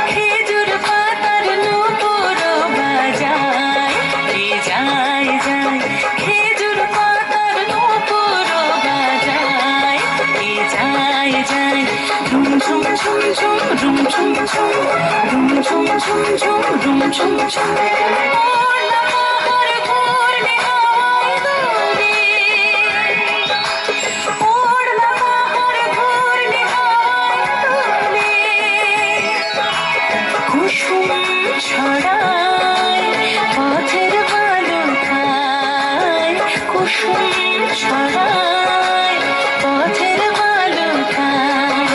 খেজুর পাতার নূপুর বাজায় কে যায় যায় খেজুর পাতার নূপুর বাজায় কে যায় যায় রুম ঝুম ঝুম ঝুম রুম ঝুম ঝুম রুম ঝুম ঝুম ঝুম রুম ঝুম ঝুম কুসুম ছড়ায় পথের বালুকায় কুসুম ছড়ায় পথের বালুকায়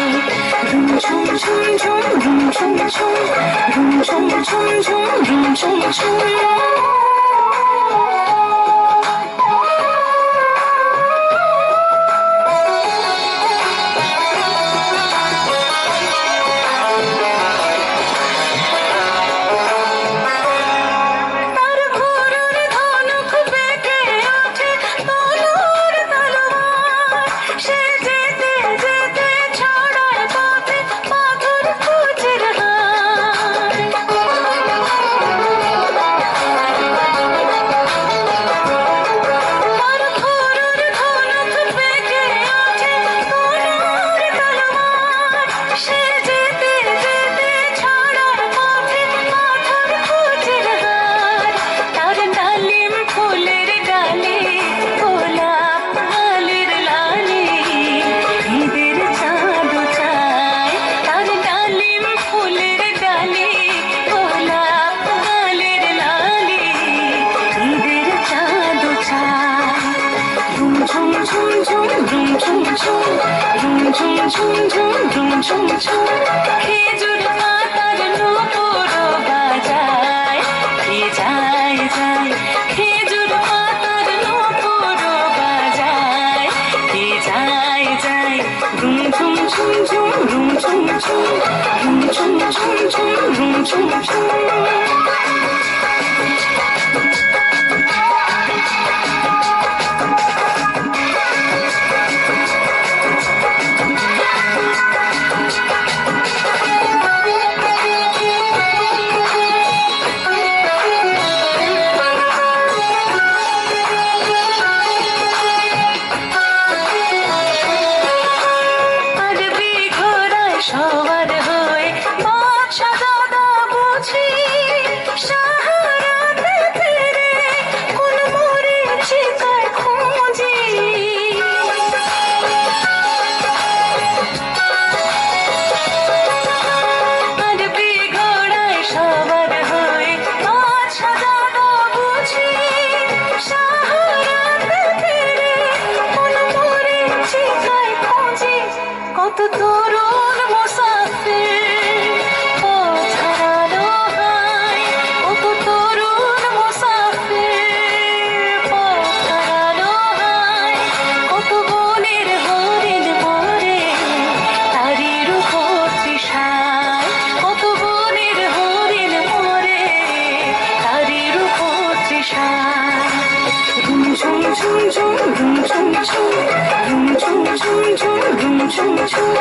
রুম ঝুম ঝুম ঝুম রুম ঝুম ঝুম রুম ঝুম ঝুম ঝুম রুম ঝুম ঝুম খেজুর পাতার নূপুর বাজায় কে যায় যায় খেজুর পাতার নূপুর বাজায় কে যায় যায় রুম ঝুম ঝুম ঝুম রুম ঝুম ঝুম রুম ঝুম ঝুম ঝুম রুম ঝুম ঝুম সবার হয়ে পথ সাজানো বুঝি সাহারাতে ফিরে কোন মরীচিকায় খুঁজি আরবি ঘোড়ায় সবার হয়ে পথ সাজানো বুঝি সাহারাতে ফিরে কোন মরীচিকায় খুঁজি কত তরুণ মুসাফির পথ হারানো হয় কত তরুণ মুসাফির পথ হারানো হয় কত বনের হরিণ মরে তারই রূপ তৃষায় কত বনের হরিণ মরে তারই রূপ তৃষায় রুম ঝুম ঝুম ঝুম রুম ঝুম ঝুম রুম ঝুম ঝুম ঝুম রুম ঝুম ঝুম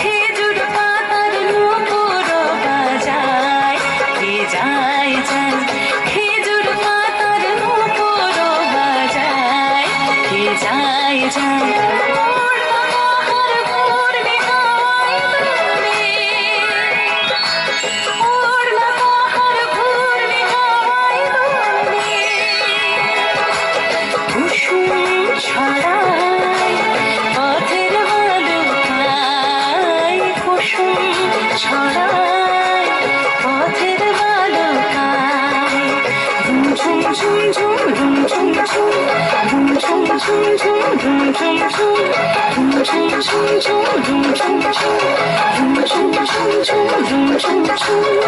খেজুর পাতার নূপুর বাজায় কে যায় যায় খেজুর পাতার নূপুর বাজায় কে যায় যায় কুসুম ছড়ায় পথের বালুকায় কুসুম ছড়ায় পথের বালুকায় রুম ঝুম ঝুম ঝুম রুম ঝুম ঝুম রুম ঝুম ঝুম ঝুম রুম ঝুম ঝুম রুম ঝুম ঝুম ঝুম রুম ঝুম ঝুম রুম ঝুম ঝুম ঝুম রুম ঝুম ঝুম